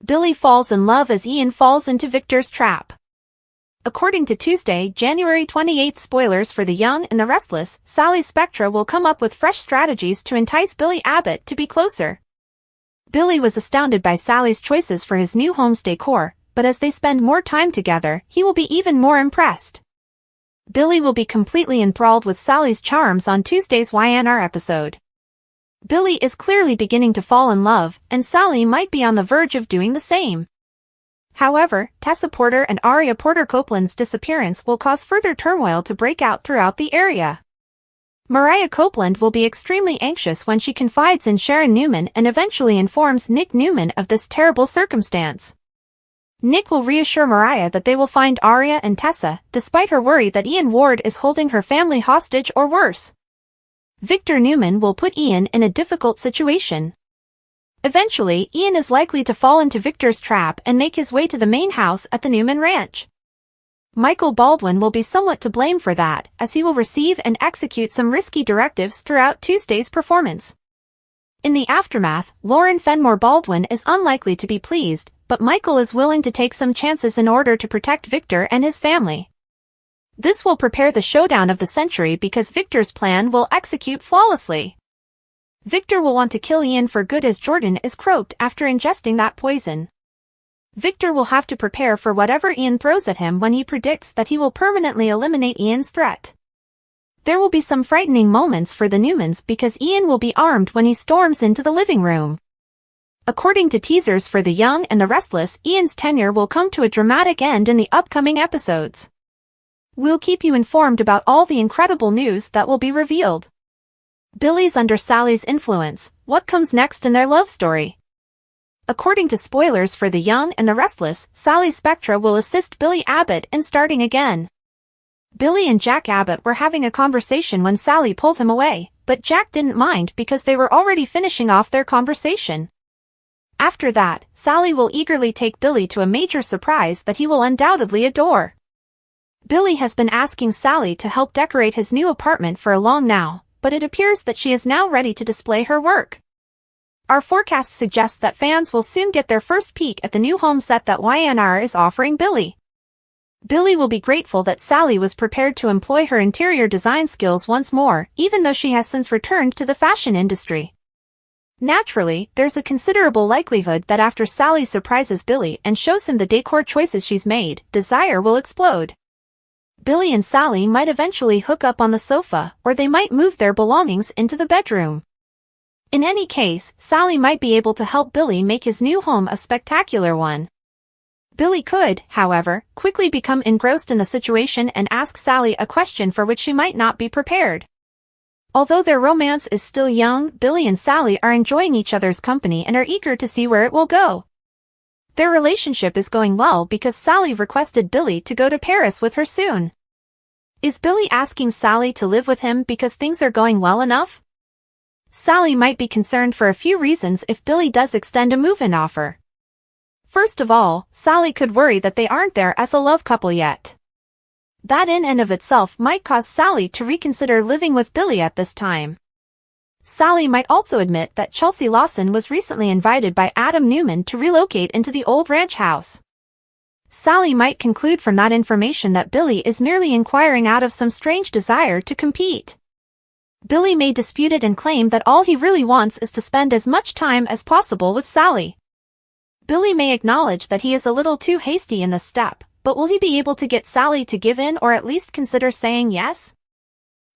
Billy falls in love as Ian falls into Victor's trap. According to Tuesday, January 28 spoilers for The Young and the Restless, Sally Spectra will come up with fresh strategies to entice Billy Abbott to be closer. Billy was astounded by Sally's choices for his new home's decor, but as they spend more time together, he will be even more impressed. Billy will be completely enthralled with Sally's charms on Tuesday's YNR episode. Billy is clearly beginning to fall in love, and Sally might be on the verge of doing the same. However, Tessa Porter and Aria Porter Copeland's disappearance will cause further turmoil to break out throughout the area. Mariah Copeland will be extremely anxious when she confides in Sharon Newman and eventually informs Nick Newman of this terrible circumstance. Nick will reassure Mariah that they will find Aria and Tessa, despite her worry that Ian Ward is holding her family hostage or worse. Victor Newman will put Ian in a difficult situation. Eventually, Ian is likely to fall into Victor's trap and make his way to the main house at the Newman Ranch. Michael Baldwin will be somewhat to blame for that, as he will receive and execute some risky directives throughout Tuesday's performance. In the aftermath, Lauren Fenmore Baldwin is unlikely to be pleased, but Michael is willing to take some chances in order to protect Victor and his family. This will prepare the showdown of the century because Victor's plan will execute flawlessly. Victor will want to kill Ian for good as Jordan is croaked after ingesting that poison. Victor will have to prepare for whatever Ian throws at him when he predicts that he will permanently eliminate Ian's threat. There will be some frightening moments for the Newmans because Ian will be armed when he storms into the living room. According to teasers for The Young and the Restless, Ian's tenure will come to a dramatic end in the upcoming episodes. We'll keep you informed about all the incredible news that will be revealed. Billy's under Sally's influence. What comes next in their love story? According to spoilers for The Young and the Restless, Sally Spectra will assist Billy Abbott in starting again. Billy and Jack Abbott were having a conversation when Sally pulled him away, but Jack didn't mind because they were already finishing off their conversation. After that, Sally will eagerly take Billy to a major surprise that he will undoubtedly adore. Billy has been asking Sally to help decorate his new apartment for a long now, but it appears that she is now ready to display her work. Our forecasts suggest that fans will soon get their first peek at the new home set that YNR is offering Billy. Billy will be grateful that Sally was prepared to employ her interior design skills once more, even though she has since returned to the fashion industry. Naturally, there's a considerable likelihood that after Sally surprises Billy and shows him the decor choices she's made, desire will explode. Billy and Sally might eventually hook up on the sofa, or they might move their belongings into the bedroom. In any case, Sally might be able to help Billy make his new home a spectacular one. Billy could, however, quickly become engrossed in the situation and ask Sally a question for which she might not be prepared. Although their romance is still young, Billy and Sally are enjoying each other's company and are eager to see where it will go. Their relationship is going well because Sally requested Billy to go to Paris with her soon. Is Billy asking Sally to live with him because things are going well enough? Sally might be concerned for a few reasons if Billy does extend a move-in offer. First of all, Sally could worry that they aren't there as a love couple yet. That in and of itself might cause Sally to reconsider living with Billy at this time. Sally might also admit that Chelsea Lawson was recently invited by Adam Newman to relocate into the old ranch house. Sally might conclude from that information that Billy is merely inquiring out of some strange desire to compete. Billy may dispute it and claim that all he really wants is to spend as much time as possible with Sally. Billy may acknowledge that he is a little too hasty in this step, but will he be able to get Sally to give in or at least consider saying yes?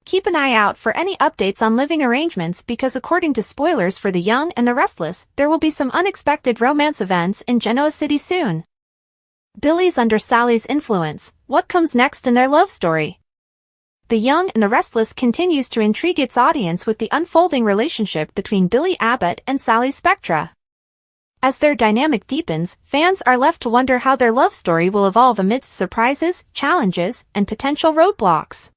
Keep an eye out for any updates on living arrangements because according to spoilers for The Young and the Restless, there will be some unexpected romance events in Genoa City soon. Billy's under Sally's influence. What comes next in their love story? The Young and the Restless continues to intrigue its audience with the unfolding relationship between Billy Abbott and Sally Spectra. As their dynamic deepens, fans are left to wonder how their love story will evolve amidst surprises, challenges, and potential roadblocks.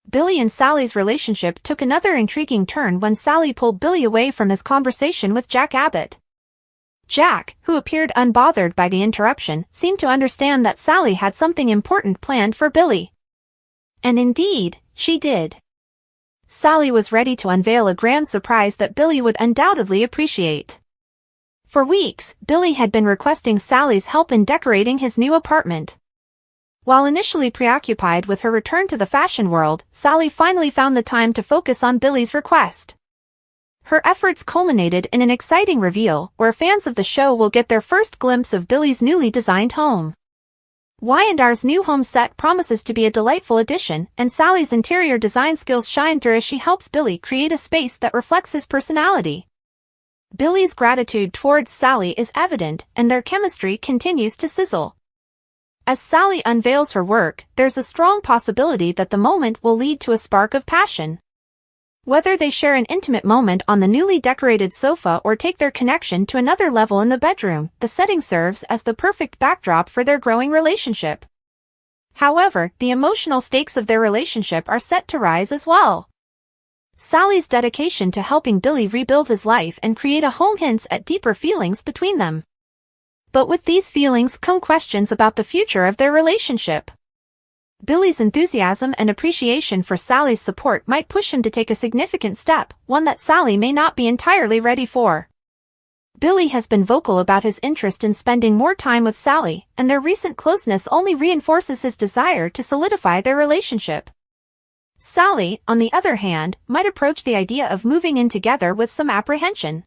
Billy and Sally's relationship took another intriguing turn when Sally pulled Billy away from his conversation with Jack Abbott. Jack, who appeared unbothered by the interruption, seemed to understand that Sally had something important planned for Billy. And indeed, she did. Sally was ready to unveil a grand surprise that Billy would undoubtedly appreciate. For weeks, Billy had been requesting Sally's help in decorating his new apartment. While initially preoccupied with her return to the fashion world, Sally finally found the time to focus on Billy's request. Her efforts culminated in an exciting reveal, where fans of the show will get their first glimpse of Billy's newly designed home. Y&R's new home set promises to be a delightful addition, and Sally's interior design skills shine through as she helps Billy create a space that reflects his personality. Billy's gratitude towards Sally is evident, and their chemistry continues to sizzle. As Sally unveils her work, there's a strong possibility that the moment will lead to a spark of passion. Whether they share an intimate moment on the newly decorated sofa or take their connection to another level in the bedroom, the setting serves as the perfect backdrop for their growing relationship. However, the emotional stakes of their relationship are set to rise as well. Sally's dedication to helping Billy rebuild his life and create a home hints at deeper feelings between them. But with these feelings come questions about the future of their relationship. Billy's enthusiasm and appreciation for Sally's support might push him to take a significant step, one that Sally may not be entirely ready for. Billy has been vocal about his interest in spending more time with Sally, and their recent closeness only reinforces his desire to solidify their relationship. Sally, on the other hand, might approach the idea of moving in together with some apprehension.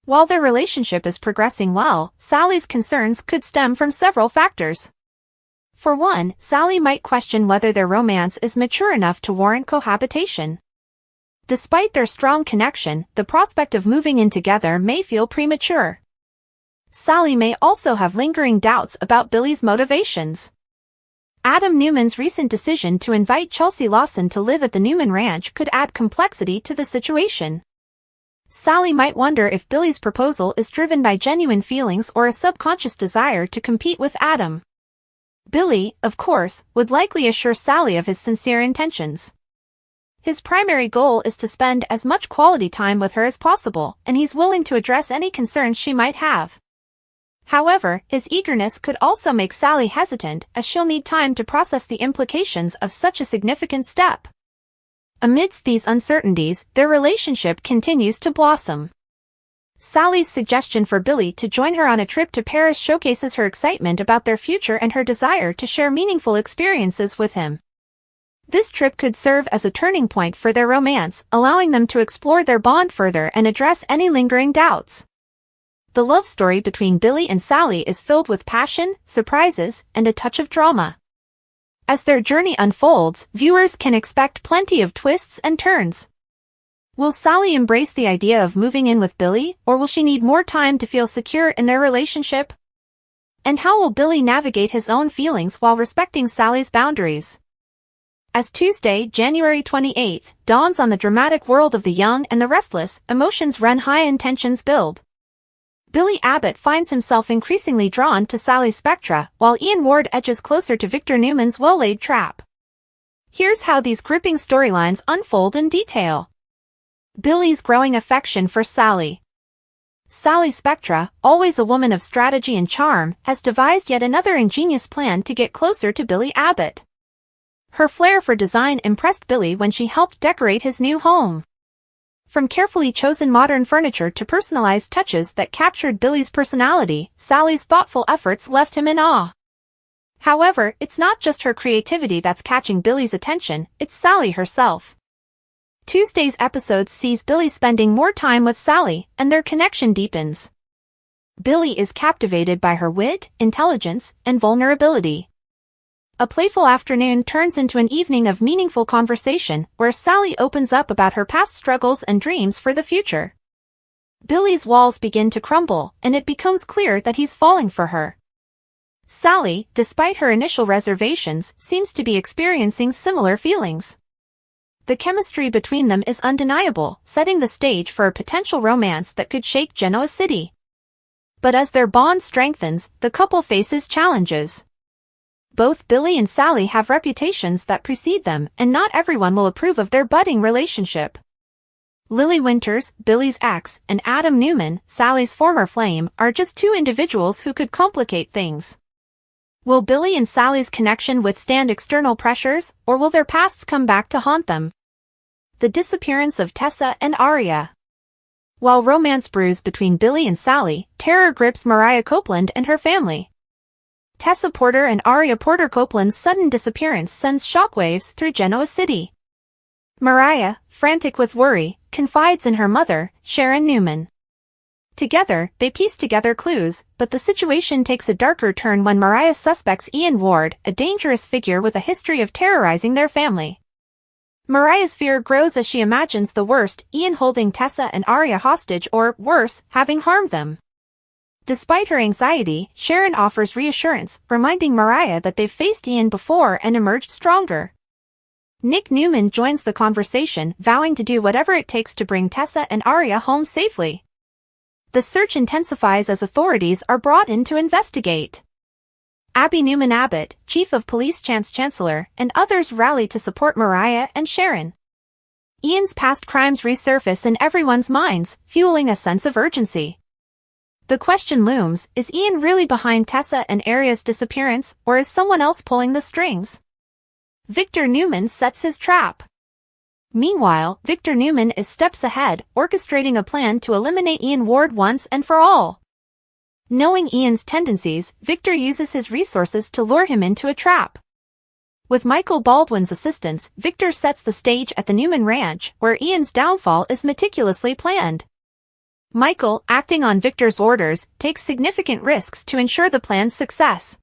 While their relationship is progressing well, Sally's concerns could stem from several factors. For one, Sally might question whether their romance is mature enough to warrant cohabitation. Despite their strong connection, the prospect of moving in together may feel premature. Sally may also have lingering doubts about Billy's motivations. Adam Newman's recent decision to invite Chelsea Lawson to live at the Newman Ranch could add complexity to the situation. Sally might wonder if Billy's proposal is driven by genuine feelings or a subconscious desire to compete with Adam. Billy, of course, would likely assure Sally of his sincere intentions. His primary goal is to spend as much quality time with her as possible, and he's willing to address any concerns she might have. However, his eagerness could also make Sally hesitant, as she'll need time to process the implications of such a significant step. Amidst these uncertainties, their relationship continues to blossom. Sally's suggestion for Billy to join her on a trip to Paris showcases her excitement about their future and her desire to share meaningful experiences with him. This trip could serve as a turning point for their romance, allowing them to explore their bond further and address any lingering doubts. The love story between Billy and Sally is filled with passion, surprises, and a touch of drama. As their journey unfolds, viewers can expect plenty of twists and turns. Will Sally embrace the idea of moving in with Billy, or will she need more time to feel secure in their relationship? And how will Billy navigate his own feelings while respecting Sally's boundaries? As Tuesday, January 28th, dawns on the dramatic world of the young and the restless, emotions run high and tensions build. Billy Abbott finds himself increasingly drawn to Sally's spectra, while Ian Ward edges closer to Victor Newman's well-laid trap. Here's how these gripping storylines unfold in detail. Billy's growing affection for Sally. Sally Spectra, always a woman of strategy and charm, has devised yet another ingenious plan to get closer to Billy Abbott. Her flair for design impressed Billy when she helped decorate his new home. From carefully chosen modern furniture to personalized touches that captured Billy's personality, Sally's thoughtful efforts left him in awe. However, it's not just her creativity that's catching Billy's attention, it's Sally herself. Tuesday's episode sees Billy spending more time with Sally, and their connection deepens. Billy is captivated by her wit, intelligence, and vulnerability. A playful afternoon turns into an evening of meaningful conversation, where Sally opens up about her past struggles and dreams for the future. Billy's walls begin to crumble, and it becomes clear that he's falling for her. Sally, despite her initial reservations, seems to be experiencing similar feelings. The chemistry between them is undeniable, setting the stage for a potential romance that could shake Genoa City. But as their bond strengthens, the couple faces challenges. Both Billy and Sally have reputations that precede them, and not everyone will approve of their budding relationship. Lily Winters, Billy's ex, and Adam Newman, Sally's former flame, are just two individuals who could complicate things. Will Billy and Sally's connection withstand external pressures, or will their pasts come back to haunt them? The disappearance of Tessa and Aria. While romance brews between Billy and Sally, terror grips Mariah Copeland and her family. Tessa Porter and Aria Porter Copeland's sudden disappearance sends shockwaves through Genoa City. Mariah, frantic with worry, confides in her mother, Sharon Newman. Together, they piece together clues, but the situation takes a darker turn when Mariah suspects Ian Ward, a dangerous figure with a history of terrorizing their family. Mariah's fear grows as she imagines the worst, Ian holding Tessa and Aria hostage or, worse, having harmed them. Despite her anxiety, Sharon offers reassurance, reminding Mariah that they've faced Ian before and emerged stronger. Nick Newman joins the conversation, vowing to do whatever it takes to bring Tessa and Aria home safely. The search intensifies as authorities are brought in to investigate. Abby Newman Abbott, Chief of Police Chance Chancellor, and others rally to support Mariah and Sharon. Ian's past crimes resurface in everyone's minds, fueling a sense of urgency. The question looms, is Ian really behind Tessa and Aria's disappearance, or is someone else pulling the strings? Victor Newman sets his trap. Meanwhile, Victor Newman is steps ahead, orchestrating a plan to eliminate Ian Ward once and for all. Knowing Ian's tendencies, Victor uses his resources to lure him into a trap. With Michael Baldwin's assistance, Victor sets the stage at the Newman Ranch, where Ian's downfall is meticulously planned. Michael, acting on Victor's orders, takes significant risks to ensure the plan's success.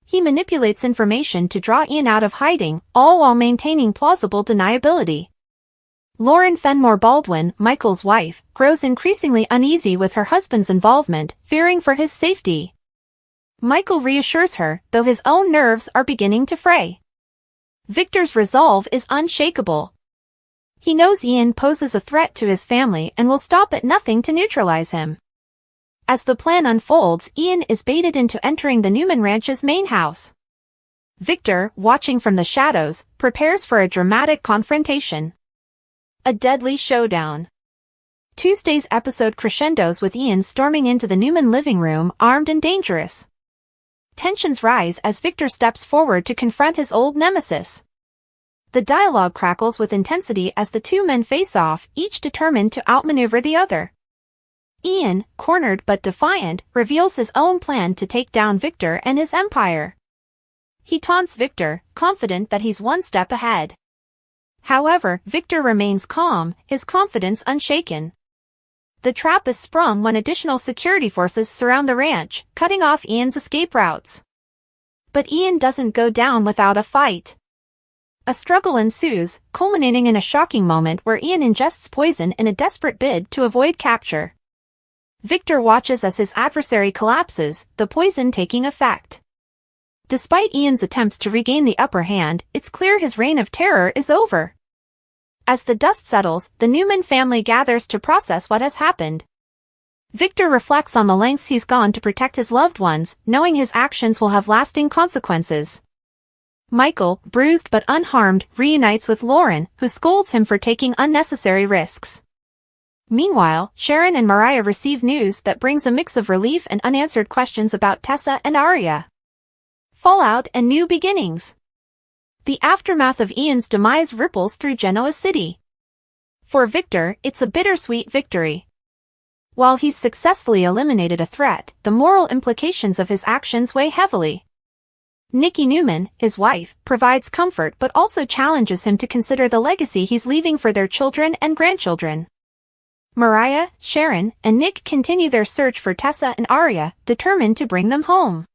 He manipulates information to draw Ian out of hiding, all while maintaining plausible deniability. Lauren Fenmore Baldwin, Michael's wife, grows increasingly uneasy with her husband's involvement, fearing for his safety. Michael reassures her, though his own nerves are beginning to fray. Victor's resolve is unshakable. He knows Ian poses a threat to his family and will stop at nothing to neutralize him. As the plan unfolds, Ian is baited into entering the Newman Ranch's main house. Victor, watching from the shadows, prepares for a dramatic confrontation. A deadly showdown. Tuesday's episode crescendos with Ian storming into the Newman living room, armed and dangerous. Tensions rise as Victor steps forward to confront his old nemesis. The dialogue crackles with intensity as the two men face off, each determined to outmaneuver the other. Ian, cornered but defiant, reveals his own plan to take down Victor and his empire. He taunts Victor, confident that he's one step ahead. However, Victor remains calm, his confidence unshaken. The trap is sprung when additional security forces surround the ranch, cutting off Ian's escape routes. But Ian doesn't go down without a fight. A struggle ensues, culminating in a shocking moment where Ian ingests poison in a desperate bid to avoid capture. Victor watches as his adversary collapses, the poison taking effect. Despite Ian's attempts to regain the upper hand, it's clear his reign of terror is over. As the dust settles, the Newman family gathers to process what has happened. Victor reflects on the lengths he's gone to protect his loved ones, knowing his actions will have lasting consequences. Michael, bruised but unharmed, reunites with Lauren, who scolds him for taking unnecessary risks. Meanwhile, Sharon and Mariah receive news that brings a mix of relief and unanswered questions about Tessa and Aria. Fallout and new beginnings. The aftermath of Ian's demise ripples through Genoa City. For Victor, it's a bittersweet victory. While he's successfully eliminated a threat, the moral implications of his actions weigh heavily. Nikki Newman, his wife, provides comfort but also challenges him to consider the legacy he's leaving for their children and grandchildren. Mariah, Sharon, and Nick continue their search for Tessa and Aria, determined to bring them home.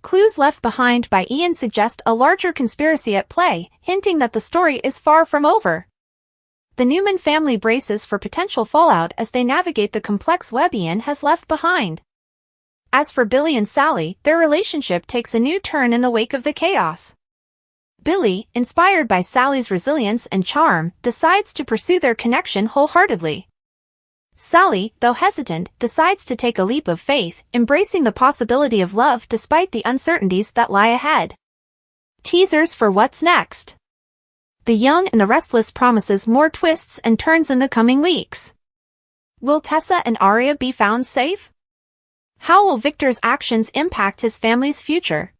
Clues left behind by Ian suggest a larger conspiracy at play, hinting that the story is far from over. The Newman family braces for potential fallout as they navigate the complex web Ian has left behind. As for Billy and Sally, their relationship takes a new turn in the wake of the chaos. Billy, inspired by Sally's resilience and charm, decides to pursue their connection wholeheartedly. Sally, though hesitant, decides to take a leap of faith, embracing the possibility of love despite the uncertainties that lie ahead. Teasers for what's next. The Young and the Restless promises more twists and turns in the coming weeks. Will Tessa and Aria be found safe? How will Victor's actions impact his family's future?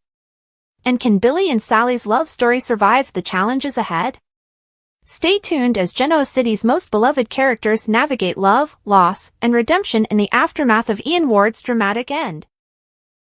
And can Billy and Sally's love story survive the challenges ahead? Stay tuned as Genoa City's most beloved characters navigate love, loss, and redemption in the aftermath of Ian Ward's dramatic end.